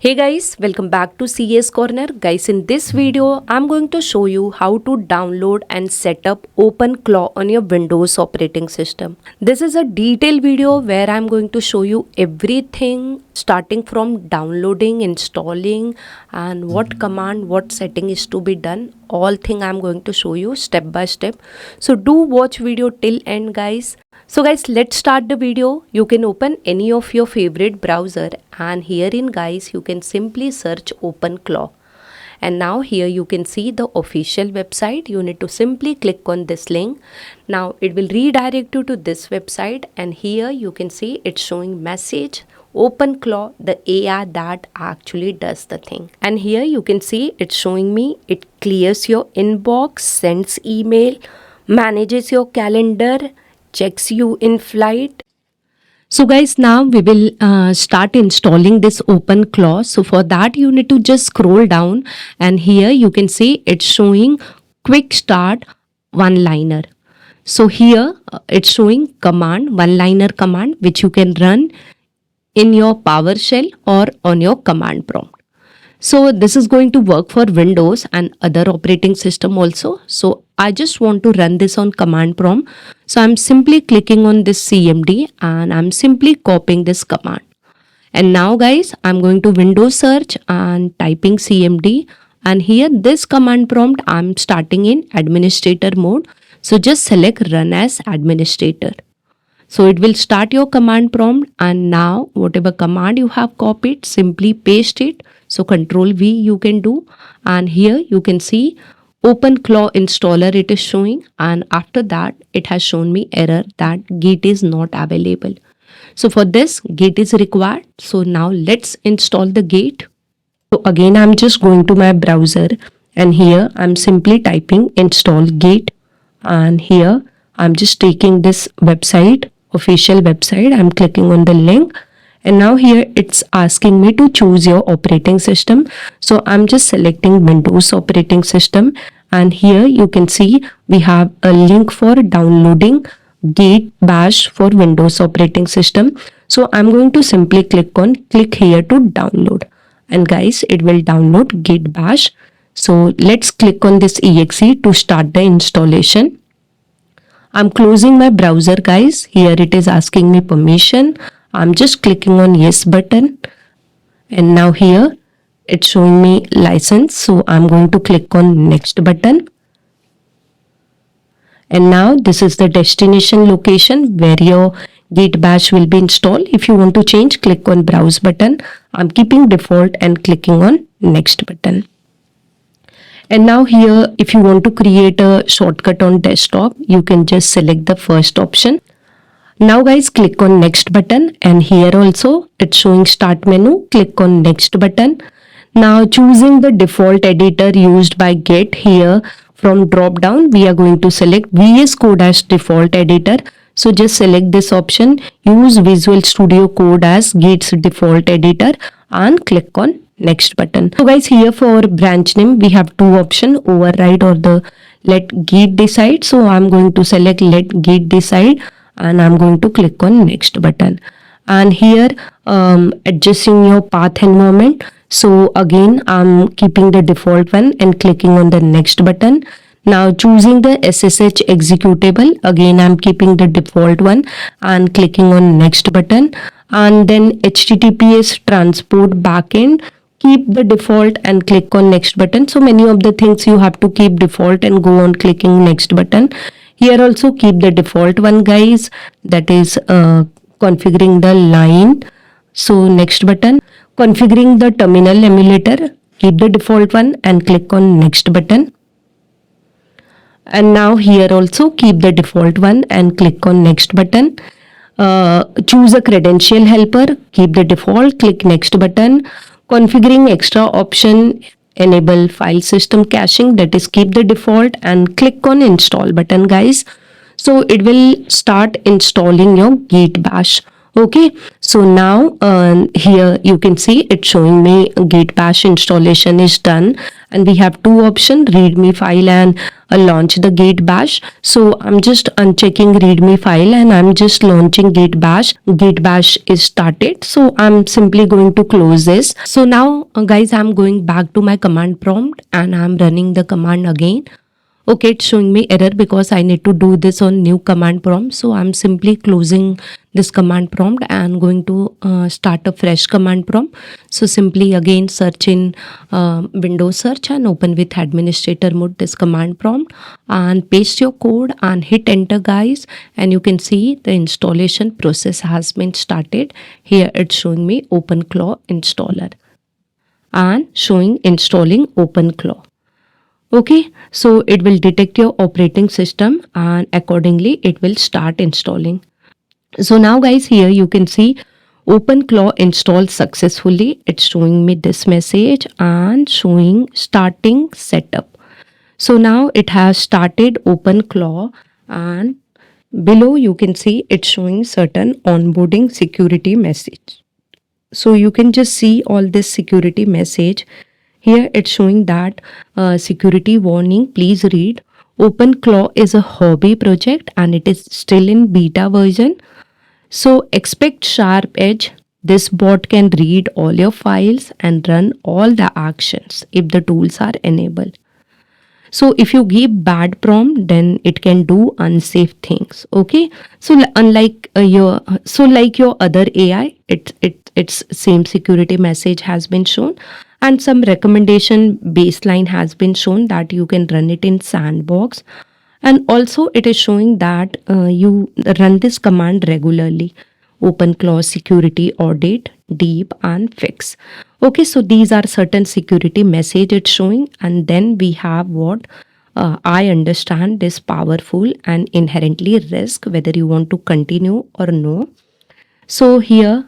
Hey guys, welcome back to CS Corner. Guys, in this video, I'm going to show you how to download and set up OpenClaw on your Windows operating system. This is a detailed video where I'm going to show you everything starting from downloading, installing, and what command, what setting is to be done. All thing I'm going to show you step by step. So do watch video till end, guys. So guys, let's start the video. You can open any of your favorite browser and herein guys you can simply search OpenClaw. And now here you can see the official website. You need to simply click on this link. Now it will redirect you to this website and here you can see it's showing message OpenClaw, the AI that actually does the thing. And here you can see it's showing me it clears your inbox, sends email, manages your calendar, checks you in flight. So guys, now we will start installing this OpenClaw. So for that you need to just scroll down and here you can see it's showing quick start one-liner. So here it's showing command, one-liner command which you can run in your PowerShell or on your command prompt. So this is going to work for Windows and other operating system also. So I just want to run this on command prompt. So I'm simply clicking on this CMD and I'm simply copying this command. And now guys, I'm going to Windows search and typing CMD. And here this command prompt, I'm starting in administrator mode. So just select run as administrator. So it will start your command prompt and now whatever command you have copied, simply paste it. So Control V you can do and here you can see OpenClaw installer it is showing and after that it has shown me error that Git is not available. So for this Git is required. So now let's install the Git. So again I'm just going to my browser and here I'm simply typing install Git and here I'm just taking this website, official website. I'm clicking on the link. And now here it's asking me to choose your operating system. So I'm just selecting Windows operating system. And here you can see we have a link for downloading Git Bash for Windows operating system. So I'm going to simply click here to download. And guys, it will download Git Bash. So let's click on this exe to start the installation. I'm closing my browser guys. Here it is asking me permission. I'm just clicking on yes button and now here it's showing me license. So I'm going to click on next button. And now this is the destination location where your Git Bash will be installed. If you want to change, click on browse button. I'm keeping default and clicking on next button. And now here if you want to create a shortcut on desktop, you can just select the first option. Now guys, click on next button and here also it's showing start menu. Click on next button. Now choosing the default editor used by Git, here from drop down we are going to select VS Code as default editor. So just select this option, use Visual Studio Code as Git's default editor and click on next button. So guys, here for branch name we have two options, override or the let Git decide. So I'm going to select let Git decide and I'm going to click on next button. And here adjusting your path environment. So again I'm keeping the default one and clicking on the next button. Now choosing the SSH executable, again I'm keeping the default one and clicking on next button. And then HTTPS transport backend, keep the default and click on next button. So many of the things you have to keep default and go on clicking next button. Here also keep the default one guys, that is configuring the line. So next button, configuring the terminal emulator, keep the default one and click on next button. And now here also keep the default one and click on next button. Choose a credential helper, keep the default, click next button. Configuring extra option, enable file system caching, that is keep the default and click on install button guys. So it will start installing your Git Bash Okay, so now here you can see it's showing me git bash installation is done, and we have two options, readme file and launch the git bash. So I'm just unchecking readme file and I'm just launching git bash. Git bash is started, so I'm simply going to close this. So now guys, I'm going back to my command prompt and I'm running the command again. Okay, it's showing me error because I need to do this on new command prompt. So I'm simply closing this command prompt and going to start a fresh command prompt. So simply again search in Windows search and open with administrator mode this command prompt and paste your code and hit enter guys, and you can see the installation process has been started. Here it's showing me OpenClaw installer and showing installing OpenClaw. Okay, so it will detect your operating system and accordingly it will start installing. So now guys, here you can see OpenClaw installed successfully. It's showing me this message and showing starting setup. So now it has started OpenClaw, and below you can see it's showing certain onboarding security message. So you can just see all this security message. Here it's showing that security warning, please read. OpenClaw is a hobby project and it is still in beta version. So expect sharp edge. This bot can read all your files and run all the actions if the tools are enabled. So if you give bad prompt, then it can do unsafe things. Okay, so unlike like your other AI, its same security message has been shown, and some recommendation baseline has been shown that you can run it in sandbox, and also it is showing that you run this command regularly. OpenClaw security audit, deep and fix. Okay, so these are certain security message it's showing, and then we have what I understand is powerful and inherently risk, whether you want to continue or no. So here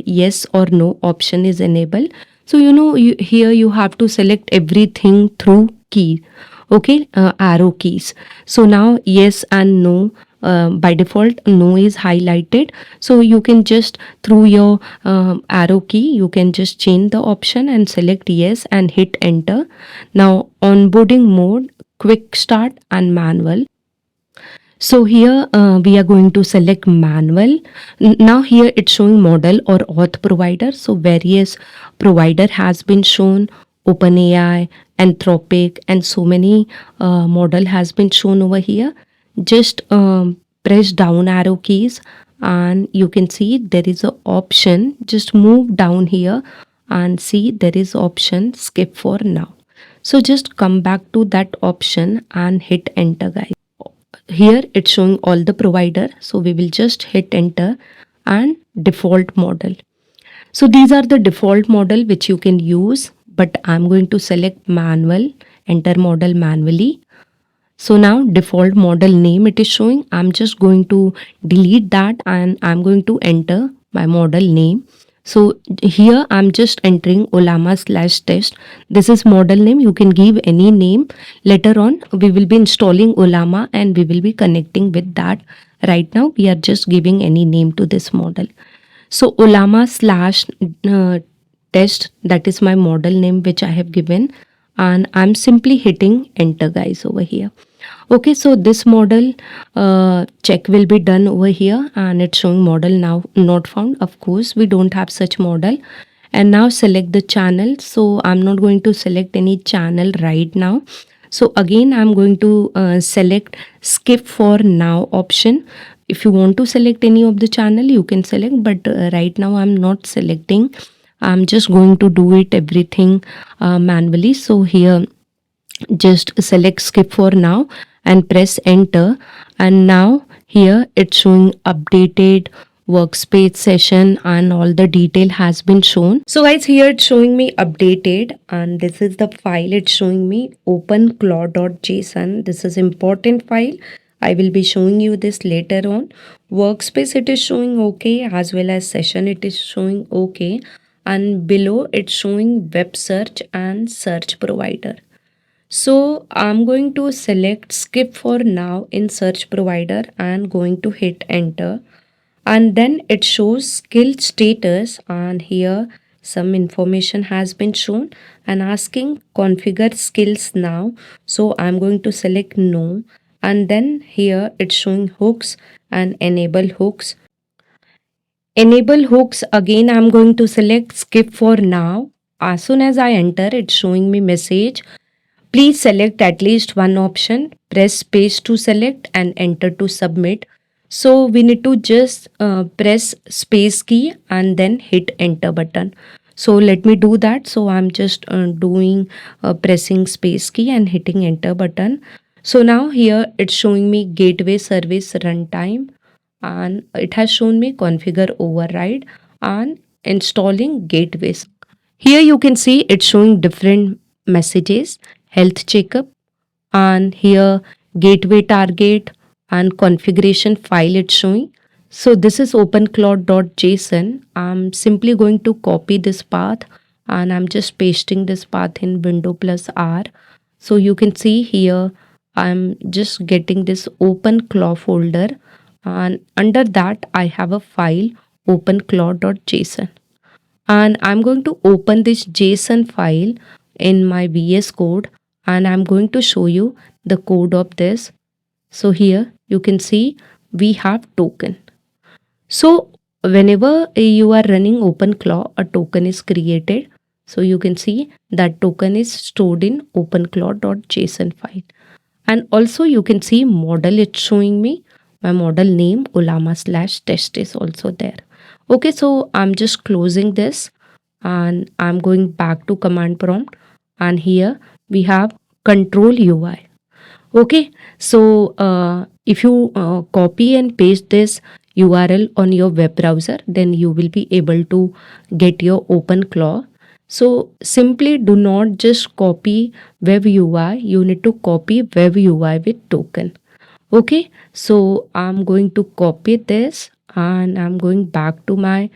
yes or no option is enabled. So here you have to select everything through key. Okay, arrow keys. So now yes and no, by default no is highlighted, so you can just through your arrow key you can just change the option and select yes and hit enter. Now onboarding mode, quick start and manual. So here we are going to select manual. Now here it's showing model or auth provider. So various provider has been shown, OpenAI, Anthropic, and so many model has been shown over here. Just press down arrow keys and you can see there is a option. Just move down here and see there is option skip for now. So just come back to that option and hit enter guys. Here it's showing all the provider, so we will just hit enter and default model. So these are the default model which you can use, but I'm going to select manual, enter model manually. So now default model name it is showing. I'm just going to delete that and I'm going to enter my model name. So here I'm just entering Ollama /test. This is model name. You can give any name. Later on we will be installing Ollama and we will be connecting with that. Right now we are just giving any name to this model. So Ollama /test, that is my model name which I have given, and I'm simply hitting enter guys over here. Okay, so this model check will be done over here and it's showing model now not found. Of course we don't have such model. And now select the channel. So I'm not going to select any channel right now. So again I'm going to select skip for now option. If you want to select any of the channel you can select, but right now I'm not selecting. I'm just going to do it everything manually. So here just select skip for now and press enter, and now here it's showing updated workspace session and all the detail has been shown. So guys, here it's showing me updated and this is the file. It's showing me openclaw.json. This is important file. I will be showing you this later on. Workspace it is showing okay, as well as session it is showing okay, and below it's showing web search and search provider. So I'm going to select skip for now in search provider and going to hit enter. and then it shows skill status, and here some information has been shown and asking configure skills now. So I'm going to select no, and then here it's showing hooks and enable hooks. Enable hooks, again I'm going to select skip for now. As soon as I enter, it's showing me message, please select at least one option, press space to select and enter to submit. So we need to just press space key and then hit enter button. So let me do that. So I'm just doing pressing space key and hitting enter button. So now here it's showing me gateway service runtime, and it has shown me configure override and installing gateways. Here you can see it's showing different messages, health checkup, and here gateway target and configuration file it's showing. So this is openclaw.json. I'm simply going to copy this path and I'm just pasting this path in window plus R. So you can see here I'm just getting this OpenClaw folder, and under that I have a file openclaw.json, and I'm going to open this JSON file in my VS Code, and I'm going to show you the code of this. So here you can see we have token. So whenever you are running OpenClaw, a token is created. So you can see that token is stored in openclaw.json file. And also you can see model, it's showing me my model name Ollama/test is also there. Okay, so I'm just closing this and I'm going back to command prompt, and here we have control UI. Okay, so if you copy and paste this URL on your web browser, then you will be able to get your OpenClaw. So simply do not just copy web UI, you need to copy web UI with token. Okay, so I'm going to copy this and I'm going back to my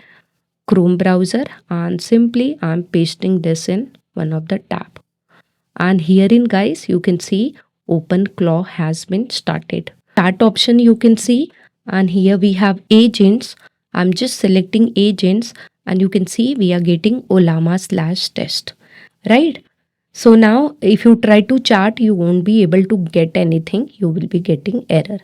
Chrome browser, and simply I'm pasting this in one of the tab. And herein guys, you can see OpenClaw has been started. Start option you can see, and here we have agents. I'm just selecting agents and you can see we are getting Ollama/test, right? So now if you try to chat, you won't be able to get anything. You will be getting error.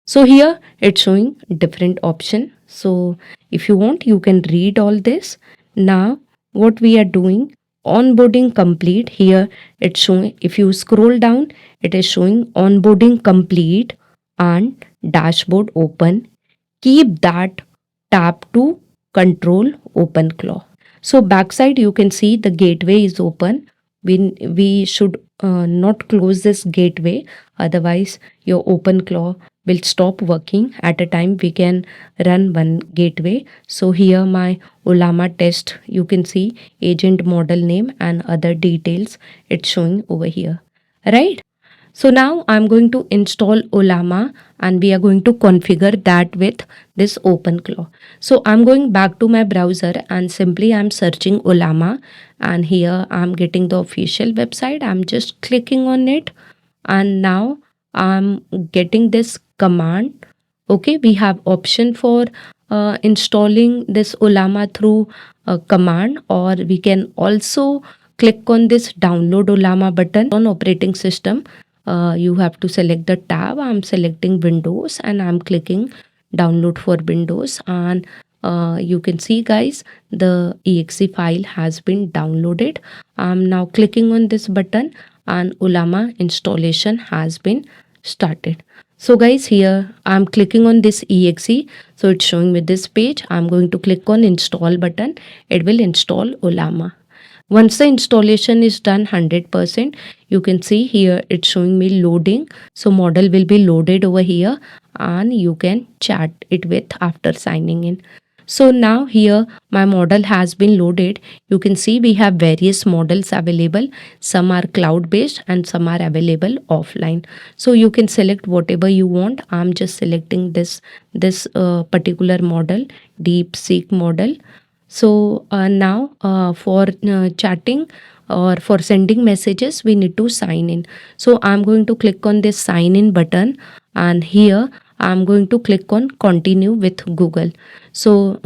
So here it's showing different option. So if you want, you can read all this. Now what we are doing, onboarding complete. Here it's showing, if you scroll down, it is showing onboarding complete and dashboard open. Keep that tab to control OpenClaw. So backside you can see the gateway is open. We should not close this gateway, otherwise your OpenClaw will stop working. At a time we can run one gateway. So here my Ollama test, you can see agent model name and other details it's showing over here, right? So now I'm going to install Ollama and we are going to configure that with this OpenClaw. So I'm going back to my browser and simply I'm searching Ollama, and here I'm getting the official website. I'm just clicking on it and now I'm getting this command. Okay, we have option for installing this Ollama through a command, or we can also click on this download Ollama button on operating system. You have to select the tab. I'm selecting Windows and I'm clicking download for Windows, and you can see guys the exe file has been downloaded. I'm now clicking on this button and Ollama installation has been started. So guys, here I'm clicking on this exe, so it's showing me this page. I'm going to click on install button. It will install Ollama. Once the installation is done 100%, you can see here it's showing me loading. So model will be loaded over here and you can chat it with after signing in. So now here my model has been loaded. You can see we have various models available. Some are cloud based and some are available offline. So you can select whatever you want. I'm just selecting this particular model, DeepSeek model. So now for chatting or for sending messages, we need to sign in. So I'm going to click on this sign in button, and here I'm going to click on continue with Google. So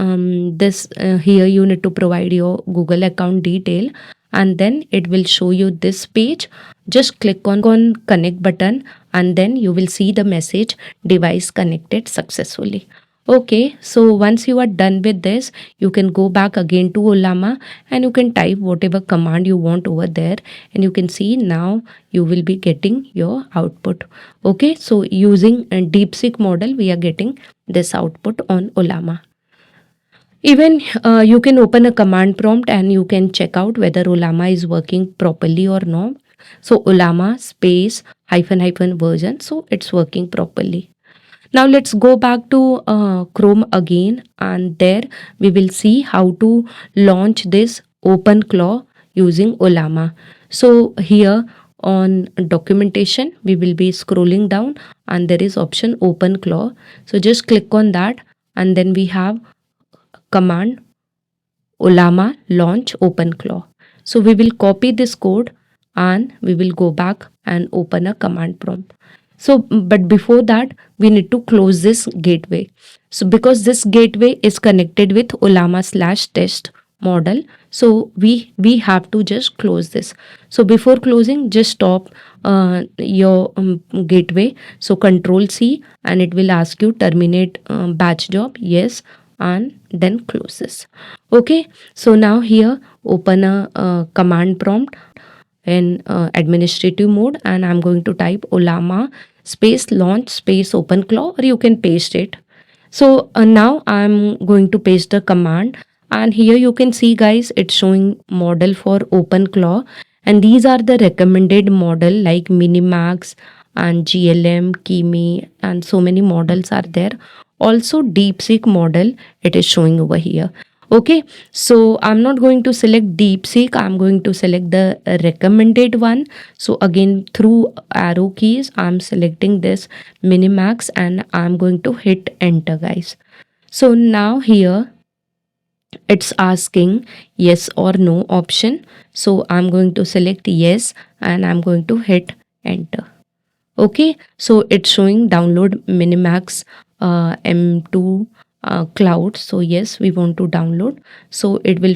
this here you need to provide your Google account detail, and then it will show you this page. Just click on connect button, and then you will see the message device connected successfully. Okay, so once you are done with this, you can go back again to Ollama and you can type whatever command you want over there, and you can see now you will be getting your output. Okay, so using a DeepSeek model, we are getting this output on Ollama. Even you can open a command prompt and you can check out whether Ollama is working properly or not. So Ollama space hyphen version, so it's working properly. Now let's go back to Chrome again, and there we will see how to launch this OpenClaw using Ollama. So here on documentation, we will be scrolling down and there is option OpenClaw. So just click on that, and then we have command Ollama launch OpenClaw. So we will copy this code and we will go back and open a command prompt. So, but before that, we need to close this gateway. So because this gateway is connected with Ollama/test model, so we have to just close this. So before closing, just stop your gateway. So Control C, and it will ask you terminate batch job. Yes, and then close this. Okay, so now here open a command prompt in administrative mode, and I'm going to type Ollama space launch space OpenClaw, or you can paste it. So now I'm going to paste the command, and here you can see guys, it's showing model for OpenClaw, and these are the recommended model like Minimax and GLM, Kimi, and so many models are there. Also DeepSeek model it is showing over here. Okay, so I'm not going to select DeepSeek, I'm going to select the recommended one. So again, through arrow keys, I'm selecting this Minimax and I'm going to hit enter guys. So now here it's asking yes or no option. So I'm going to select yes and I'm going to hit enter. Okay, so it's showing download Minimax M2 cloud. So yes, we want to download, so it will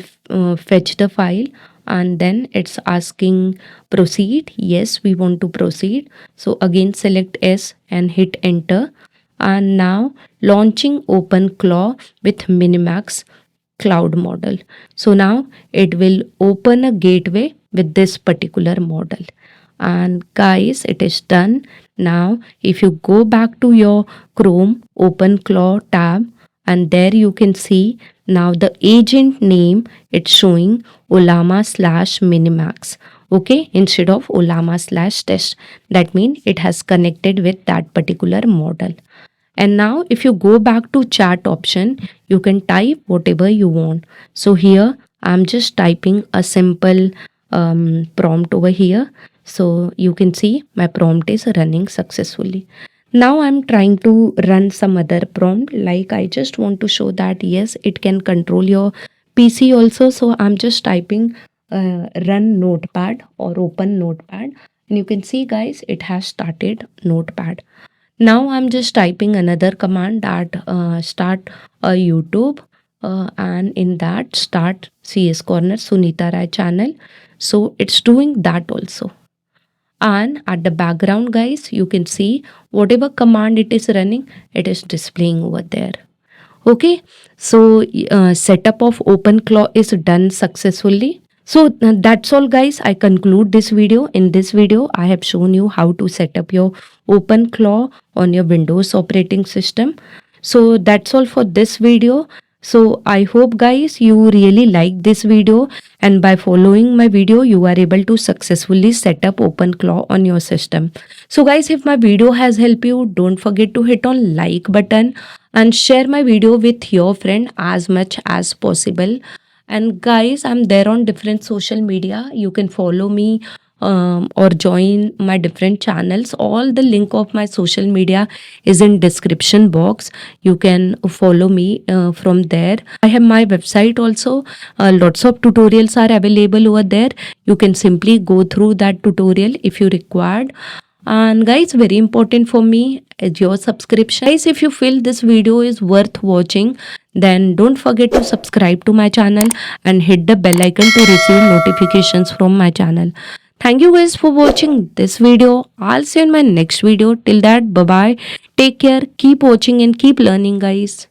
fetch the file, and then it's asking proceed. Yes, we want to proceed, so again select S and hit enter. And now launching OpenClaw with Minimax cloud model. So now it will open a gateway with this particular model. And guys, it is done. Now if you go back to your Chrome OpenClaw tab, and there you can see now the agent name, it's showing Ollama/Minimax. Okay, instead of Ollama/test. That means it has connected with that particular model. And now if you go back to chat option, you can type whatever you want. So here I'm just typing a simple prompt over here. So you can see my prompt is running successfully. Now I'm trying to run some other prompt, like I just want to show that yes, it can control your PC also. So I'm just typing run notepad or open notepad, and you can see guys, it has started notepad. Now I'm just typing another command that start a YouTube and in that start CS Corner Sunita Rai channel. So it's doing that also. And at the background guys, you can see whatever command it is running, it is displaying over there. Okay, so setup of OpenClaw is done successfully. So that's all guys, I conclude this video. In this video I have shown you how to set up your OpenClaw on your Windows operating system. So that's all for this video. So I hope guys you really like this video, and by following my video you are able to successfully set up OpenClaw on your system. So guys, if my video has helped you, don't forget to hit on like button and share my video with your friend as much as possible. And guys, I'm there on different social media. You can follow me or join my different channels. All the link of my social media is in description box. You can follow me from there. I have my website also. Lots of tutorials are available over there. You can simply go through that tutorial if you required. And guys, very important for me is your subscription. Guys, if you feel this video is worth watching, then don't forget to subscribe to my channel and hit the bell icon to receive notifications from my channel. Thank you guys for watching this video. I'll see you in my next video. Till that, bye bye. Take care, keep watching and keep learning, guys.